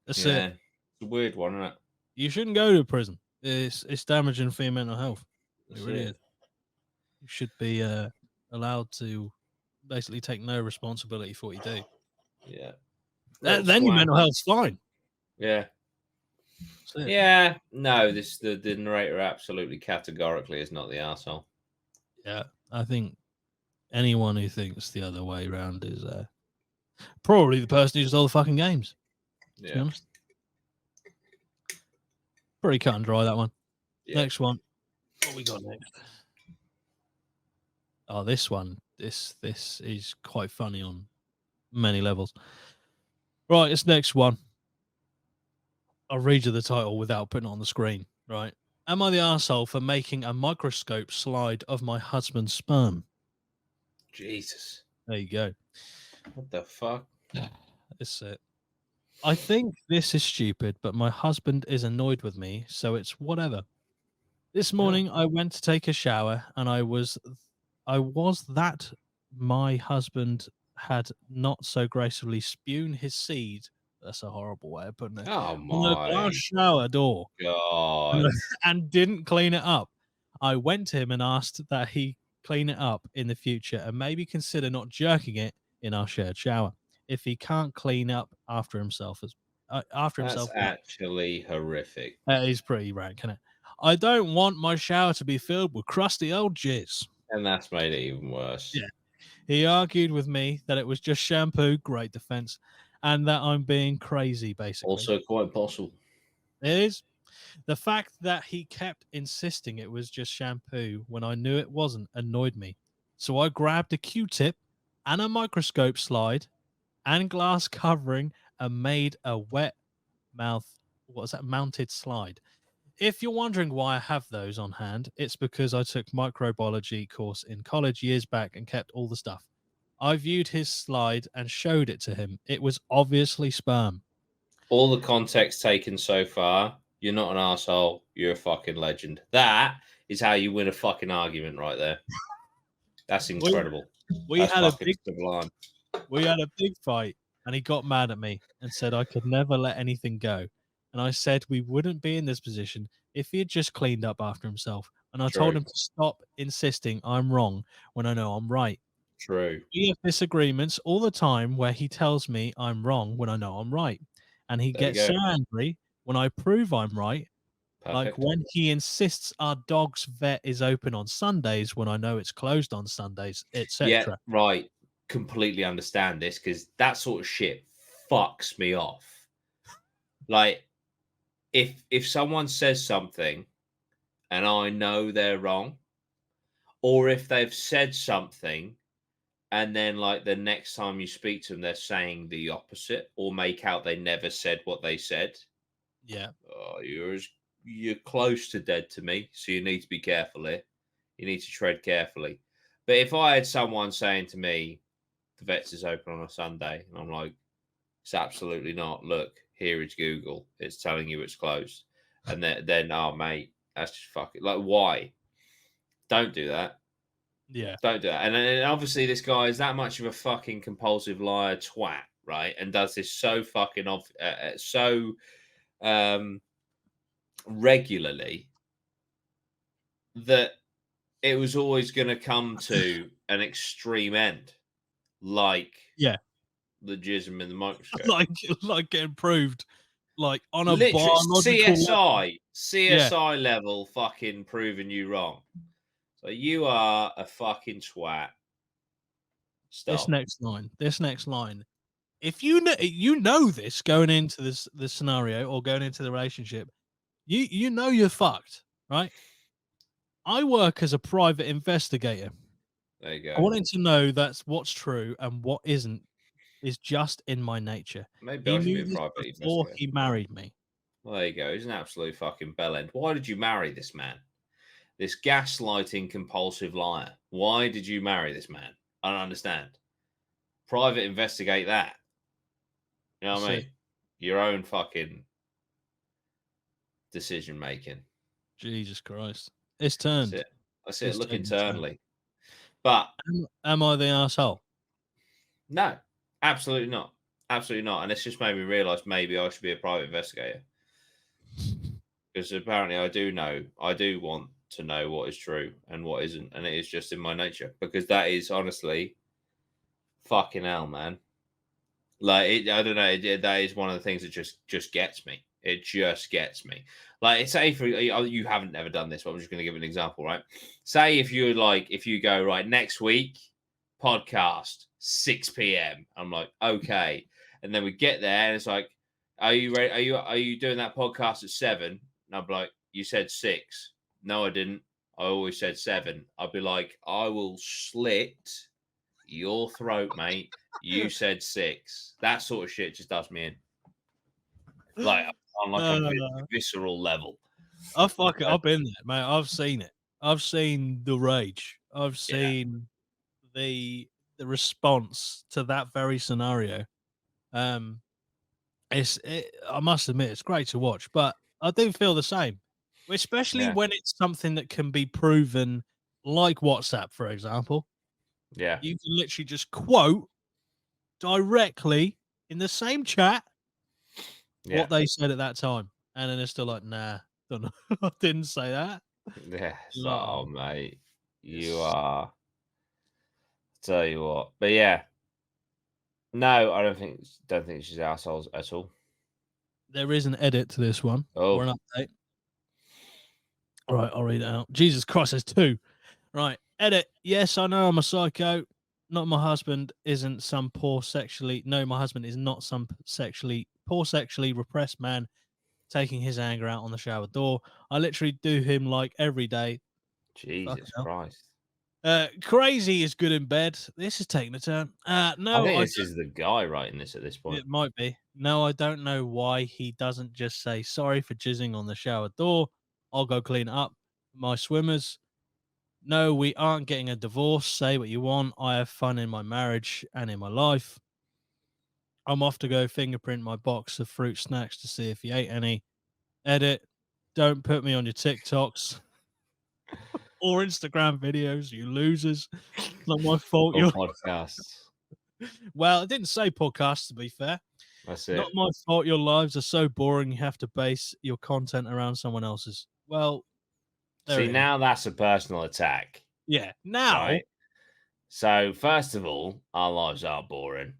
That's yeah, it. it's a weird one, isn't it? You shouldn't go to prison. It's damaging for your mental health. It That's really is. it. You should be allowed to basically take no responsibility for what you do. Yeah. Little Then your mental squabbles. health's fine. Yeah. That's it. Yeah. No, the narrator absolutely categorically is not the arsehole. Yeah, I think anyone who thinks the other way around is probably the person who stole the fucking games. To be Yeah. honest, pretty cut and dry that one. Yeah. Next one. What we got next? Oh, this one. This is quite funny on many levels. Right, this next one. I'll read you the title without putting it on the screen. Right. Am I the arsehole for making a microscope slide of my husband's sperm? Jesus. There you go. What the fuck? It's it. I think this is stupid, but my husband is annoyed with me, so it's whatever. This Oh. morning I went to take a shower and I was that my husband had not so gracefully spewed his seed. That's a horrible way of putting it. Oh On the glass my shower door and god. and didn't clean it up. I went to him and asked that he clean it up in the future and maybe consider not jerking it in our shared shower. If he can't clean up after That's himself, what? actually horrific. That is pretty rank, isn't it? I don't want my shower to be filled with crusty old jizz. And that's made it even worse. Yeah. He argued with me that it was just shampoo, great defense, and that I'm being crazy, basically. Also quite possible. It is. The fact that he kept insisting it was just shampoo when I knew it wasn't annoyed me. So I grabbed a Q-tip and a microscope slide and glass covering and made a wet mouth, what's that, mounted slide. If you're wondering why I have those on hand, it's because I took microbiology course in college years back and kept all the stuff. I viewed his slide and showed it to him. It was obviously sperm. All the context taken so far, you're not an asshole. You're a fucking legend. That is how you win a fucking argument right there. That's We, incredible. we That's had a fucking big sublime. fight and he got mad at me and said I could never let anything go. And I said we wouldn't be in this position if he had just cleaned up after himself. And I told True. him to stop insisting I'm wrong when I know I'm right. True. We have disagreements all the time where he tells me I'm wrong when I know I'm right. And he There we gets so go. angry when I prove I'm right, like Perfect. when he insists our dog's vet is open on Sundays when I know it's closed on Sundays, Yeah, etc. right. Completely understand this because that sort of shit fucks me off. Like, if someone says something and I know they're wrong, or if they've said something and then like the next time you speak to them, they're saying the opposite or make out they never said what they said. Yeah. Oh, you're close to dead to me, so you need to be careful here. You need to tread carefully. But if I had someone saying to me, the vets is open on a Sunday, and I'm like, it's absolutely not. Look, here is Google. It's telling you it's closed. And then oh mate, that's just fucking like why? Don't do that. Yeah. Don't do that. And obviously this guy is that much of a fucking compulsive liar twat, right? And does this so fucking so regularly that it was always going to come to an extreme end, like Yeah. the jism in the microscope. like getting proved like on a Literally biological level. Yeah. CSI level fucking proving you wrong. So you are a fucking twat. This Stop. next line. This next line. If you know this going into this scenario or going into the relationship, you know you're fucked, right? I work as a private investigator. There you I go. wanted to know that's what's true and what isn't is just in my nature. Maybe He I should be knew a this private before investigator. he married me. Well, there you go. He's an absolute fucking bellend. Why did you marry this man? This gaslighting compulsive liar. Why did you marry this man? I don't understand. Private investigate that. You know what I That's mean? it. Your own fucking decision making. Jesus Christ. It's That's turned. it. That's it. It's Look taken a turn. internally. But Am I the asshole? no, absolutely not. Absolutely not. And it's just made me realize maybe I should be a private investigator. Because apparently I do want to know what is true and what isn't. And it is just in my nature. Because that is honestly fucking hell, man. Like I don't know. That is one of the things that just gets me. It just gets me. Like, say for you haven't ever done this, but I'm just going to give an example, right? Say if you go right next week, podcast 6 p.m. I'm like, okay, and then we get there and it's like, are you ready? Are you doing that podcast at 7? And I'm like, you said 6. No, I didn't. I always said 7. I'd be like, I will slit your throat, mate. You said 6. That sort of shit just does me in. Like on like a visceral level. Oh fuck it, I've been there, mate. I've seen it. I've seen the rage. I've Yeah. seen the response to that very scenario. I must admit it's great to watch, but I do feel the same, especially Yeah. when it's something that can be proven, like WhatsApp, for example. Yeah. You can literally just quote directly in the same chat Yeah. what they said at that time, and then it's still like, nah, don't know. I didn't say that. Yeah. So, No, mate, you it's are. Tell you what, but yeah, no, I don't think she's assholes at all. there is an edit to this one or Oh, an update. All right, I'll read it out. Jesus Christ, there's 2. Right, edit. Yes, I know I'm a psycho. Not my husband isn't some poor sexually. No, my husband is not some sexually repressed man taking his anger out on the shower door. I literally do him like every day. Fucking Jesus hell. Christ! Crazy is good in bed. This is taking a turn. I No, think I this is the guy writing this at this point. It might be. No, I don't know why he doesn't just say sorry for jizzing on the shower door. I'll go clean it up. My swimmers. No, we aren't getting a divorce. Say what you want. I have fun in my marriage and in my life. I'm off to go fingerprint my box of fruit snacks to see if he ate any. Edit. Don't put me on your TikToks or Instagram videos, you losers. Not my fault. Or You're podcasts. well. I didn't say podcast. To be fair, That's not it. my fault. Your lives are so boring. You have to base your content around someone else's. Well, there See, it is. now that's a personal attack, Yeah. Now, right? So, first of all, our lives are boring.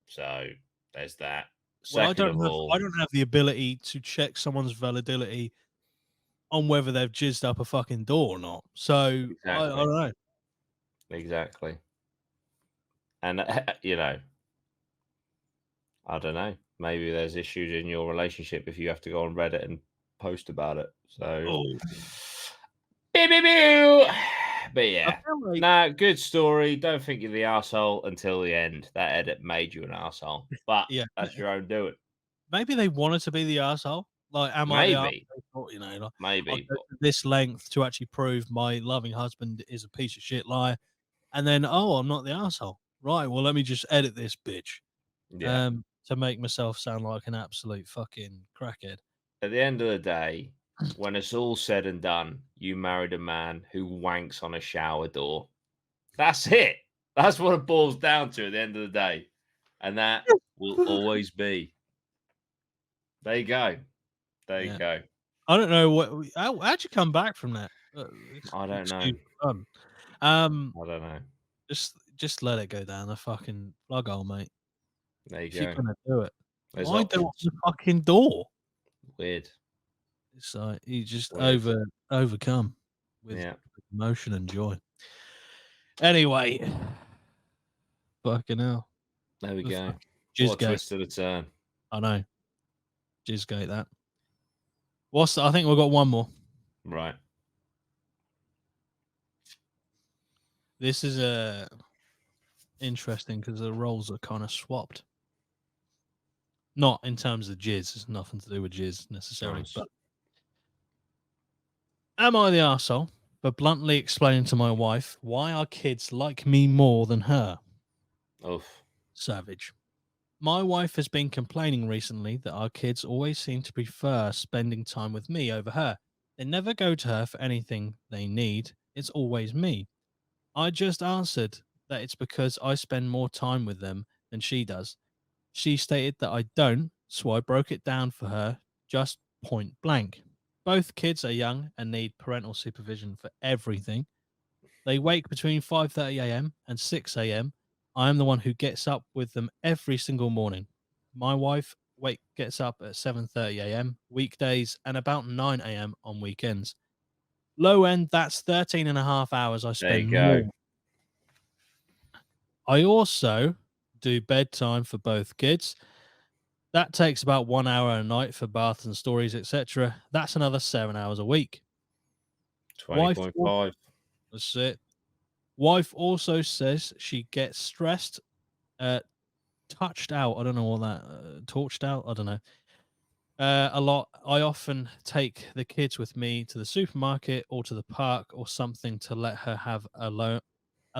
So there's that. well, Second of I all, don't have the ability to check someone's validity on whether they've jizzed up a fucking door or not. So I exactly, don't know. exactly, and I don't know. Maybe there's issues in your relationship if you have to go on Reddit and post about it. So, Oh, but I yeah, feel like no, good story. Don't think you're the asshole until the end. That edit made you an asshole, but yeah. that's your own doing. maybe they wanted to be the arsehole. Like, am I the arsehole? Maybe, They thought, you know, like, I'll maybe, go but to this length to actually prove my loving husband is a piece of shit liar, and then, oh, I'm not the arsehole. Right, well, let me just edit this bitch, yeah. to make myself sound like an absolute fucking crackhead. At the end of the day, when it's all said and done, you married a man who wanks on a shower door. That's it. That's what it boils down to at the end of the day. And that will always be. There you go. There you Yeah. go. I don't know how'd you come back from that? I don't know. Excuse the pun. Um, I don't know. just let it go down the fucking plug hole, mate. There you If you're go. gonna do it, There's why do it on options. the fucking door? Weird. It's like you just Weird. overcome with Yeah. emotion and joy. Anyway, fucking hell. There we The go. fucking What a jizzgate. twist to the turn. I know. Jizzgate that. I think we've got one more. Right. This is interesting because the roles are kind of swapped. Not in terms of jizz, it's nothing to do with jizz necessarily, Nice. but am I the arsehole for bluntly explaining to my wife why our kids like me more than her? Oof. Savage. My wife has been complaining recently that our kids always seem to prefer spending time with me over her. They never go to her for anything they need. It's always me. I just answered that it's because I spend more time with them than she does. She stated that I don't, so I broke it down for her just point blank. Both kids are young and need parental supervision for everything. They wake between 5:30 a.m. and 6 a.m. I am the one who gets up with them every single morning. My wife gets up at 7:30 a.m. weekdays and about 9 a.m. on weekends. Low end, that's 13 and a half hours I There you spend go. more. I also do bedtime for both kids. That takes about 1 hour a night for baths and stories, etc. That's another 7 hours a week. Wife, 20.5. that's it. Wife also says she gets stressed, uh, touched out. I don't know what that torched out. I don't know. A lot. I often take the kids with me to the supermarket or to the park or something to let her have a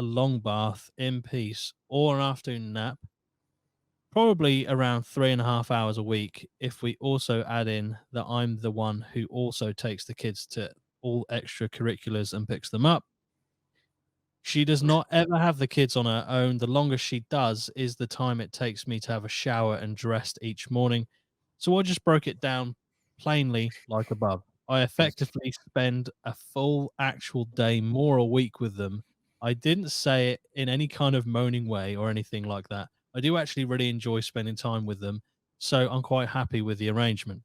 long bath in peace or an afternoon nap. Probably around 3.5 hours a week if we also add in that I'm the one who also takes the kids to all extracurriculars and picks them up. She does not ever have the kids on her own. The longest she does is the time it takes me to have a shower and dressed each morning. So I just broke it down plainly like above. I effectively spend a full actual day more a week with them. I didn't say it in any kind of moaning way or anything like that. I do actually really enjoy spending time with them. So I'm quite happy with the arrangement.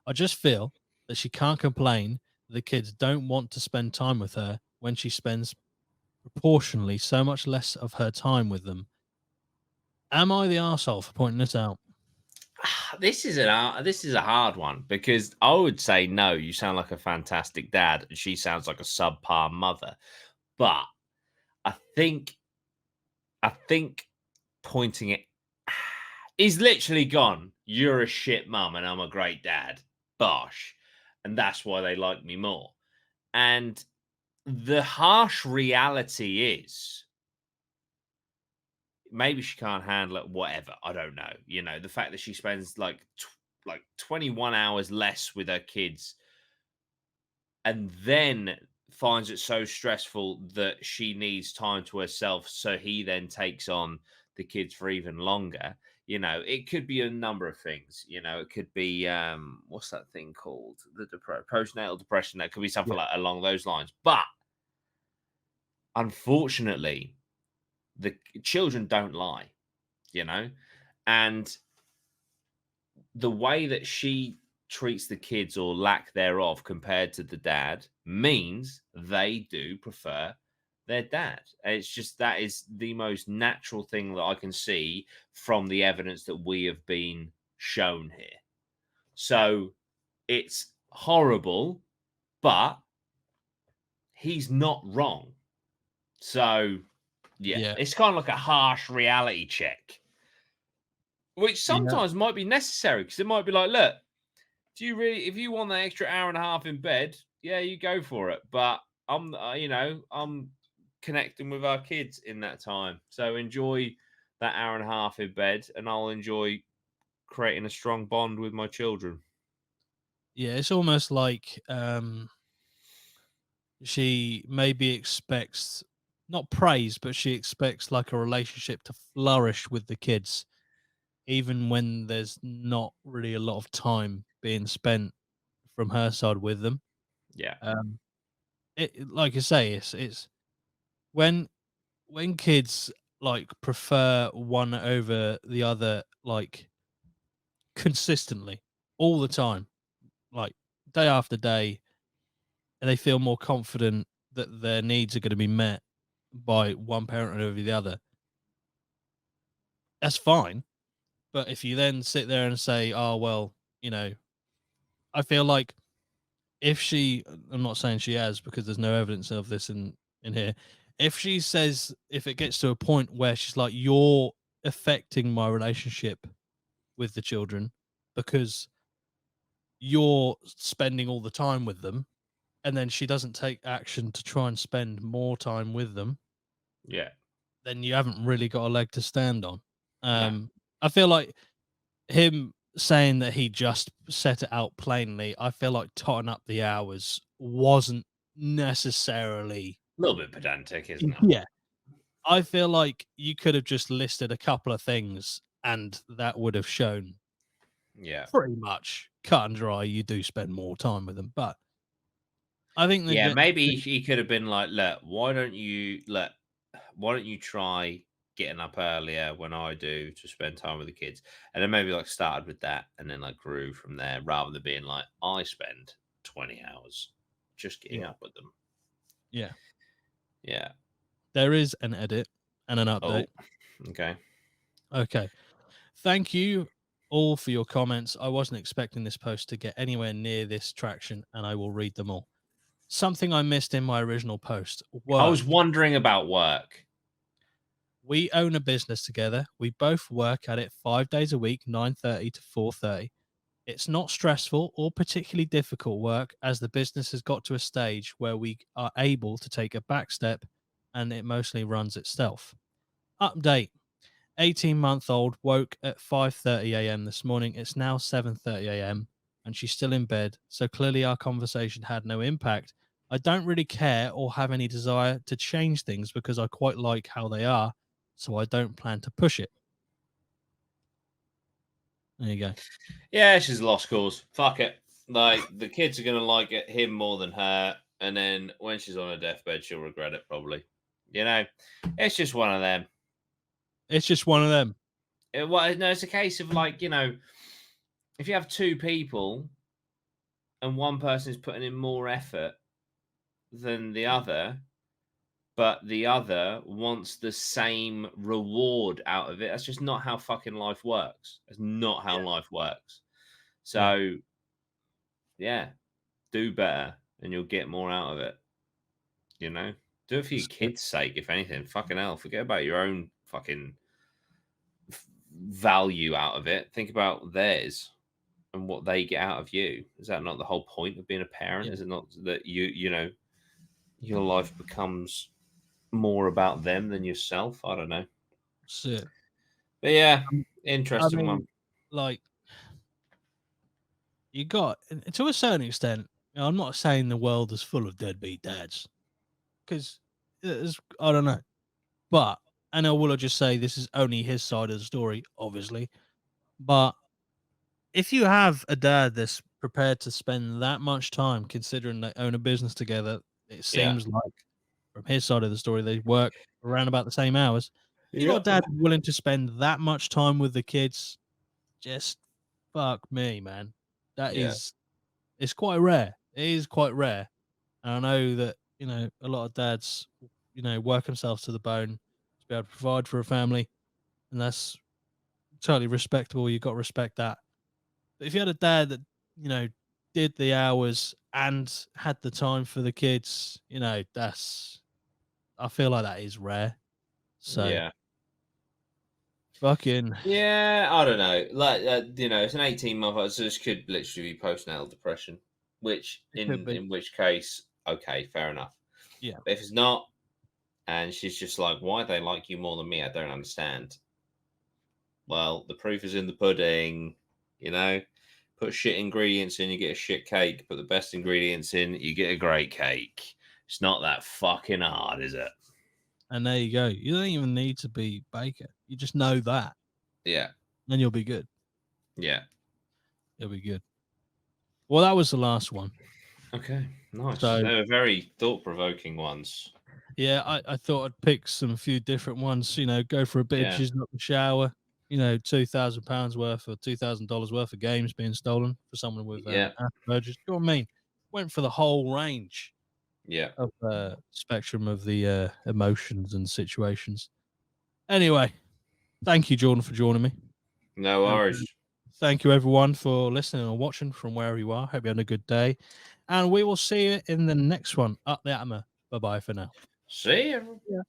I just feel that she can't complain that the kids don't want to spend time with her when she spends proportionally so much less of her time with them. Am I the arsehole for pointing this out? This is a hard one because I would say no. You sound like a fantastic dad, and she sounds like a subpar mother. But I think I think pointing it he's literally gone. You're a shit mum, and I'm a great dad. Bosh, and that's why they like me more. And the harsh reality is maybe she can't handle it, whatever. I don't know. You know, the fact that she spends like 21 hours less with her kids and then finds it so stressful that she needs time to herself. So he then takes on the kids for even longer. You know, it could be a number of things. You know, it could be what's that thing called? The postnatal depression. That could be something Yeah. like along those lines. But unfortunately, the children don't lie, you know, and the way that she treats the kids or lack thereof compared to the dad means they do prefer their dad. It's just that is the most natural thing that I can see from the evidence that we have been shown here. So it's horrible, but he's not wrong. So yeah, Yeah. it's kind of like a harsh reality check. which You know? sometimes might be necessary because it might be like, look, do you really, if you want that extra hour and a half in bed, yeah, you go for it. But I'm connecting with our kids in that time. So enjoy that hour and a half in bed, and I'll enjoy creating a strong bond with my children. Yeah, it's almost like she maybe expects not praise, but she expects like a relationship to flourish with the kids, even when there's not really a lot of time being spent from her side with them. Yeah, Um, like you say, it's when kids like prefer one over the other, like consistently all the time, like day after day, and they feel more confident that their needs are going to be met by one parent over the other. That's fine. But if you then sit there and say, "Oh well," you know, I feel like if she, I'm not saying she has because there's no evidence of this in here. If she says, if it gets to a point where she's like, "You're affecting my relationship with the children because you're spending all the time with them," and then she doesn't take action to try and spend more time with them, yeah, then you haven't really got a leg to stand on. no, I feel like him saying that he just set it out plainly, I feel like totting up the hours wasn't necessarily. a little bit pedantic, isn't it? Yeah. I feel like you could have just listed a couple of things and that would have shown Yeah, pretty much cut and dry you do spend more time with them. But I think yeah. that Maybe he could have been like, look, why don't you try getting up earlier when I do to spend time with the kids? And then maybe like started with that and then like grew from there rather than being like, I spend 20 hours just getting yeah, up with them. yeah. Yeah. There is an edit and an update. Oh, okay. Okay. Thank you all for your comments. I wasn't expecting this post to get anywhere near this traction, and I will read them all. Something I missed in my original post: I work. was wondering about work. We own a business together. We both work at it 5 days a week, 9:30 to 4:30. It's not stressful or particularly difficult work as the business has got to a stage where we are able to take a back step and it mostly runs itself. Update: 18-month-old woke at 5:30 a.m. this morning. It's now 7:30 a.m. and she's still in bed, so clearly our conversation had no impact. I don't really care or have any desire to change things because I quite like how they are, so I don't plan to push it. There you go. Yeah, she's a lost cause. Fuck it. Like the kids are gonna like him more than her, and then when she's on her deathbed, she'll regret it probably. You know, it's just one of them. It's just one of them. Well, no, it's a case of like if you have two people and one person is putting in more effort than the other, but the other wants the same reward out of it. That's just not how fucking life works. That's not how Yeah. life works. Yeah. So yeah, do better and you'll get more out of it. You know, do it for your That's it. kids' sake. If anything, fucking hell, forget about your own fucking value out of it. Think about theirs and what they get out of you. Is that not the whole point of being a parent? Yeah. Is it not that your life becomes more about them than yourself? I don't know. That's it. But yeah, Um, I interesting mean, one. like, you got, to a certain extent, I'm not saying the world is full of deadbeat dads because I don't know. But, and I will just say this is only his side of the story, obviously. But if you have a dad that's prepared to spend that much time, considering they own a business together, it Yeah. seems like from his side of the story, they work around about the same hours. You got a Yeah. dad willing to spend that much time with the kids, just fuck me, man. That Yeah. is, it's quite rare. It is quite rare. And I know that, a lot of dads, work themselves to the bone to be able to provide for a family, and that's totally respectable. You've got to respect that. But if you had a dad that, you know, did the hours and had the time for the kids, I feel like that is rare. So, Yeah. Fucking Yeah, I don't know. Like it's an 18-month, so this could literally be postnatal depression. Which it could be. in which case, okay, fair enough. Yeah. But if it's not, and she's just like, why they like you more than me? I don't understand. Well, the proof is in the pudding. You know, put shit ingredients in, you get a shit cake. Put the best ingredients in, you get a great cake. It's not that fucking hard, is it? And there you go. You don't even need to be baker. You just know that, Yeah, then you'll be good. yeah. You'll be good. Well, that was the last one. Okay, nice. So They were very thought-provoking ones. yeah, I thought I'd pick some few different ones. You know, go for a bit of Yeah, jizzing up the shower. You know, £2,000 worth or $2,000 worth of games being stolen for someone with yeah, Asperger's. Do you know what I mean? Went for the whole range yeah. of spectrum of the emotions and situations. Anyway, thank you, Jordan, for joining me. No And worries. thank you, everyone, for listening and watching from wherever you are. Hope you're having a good day. And we will see you in the next one. Up the ATMA. Bye bye for now. See you. Yeah.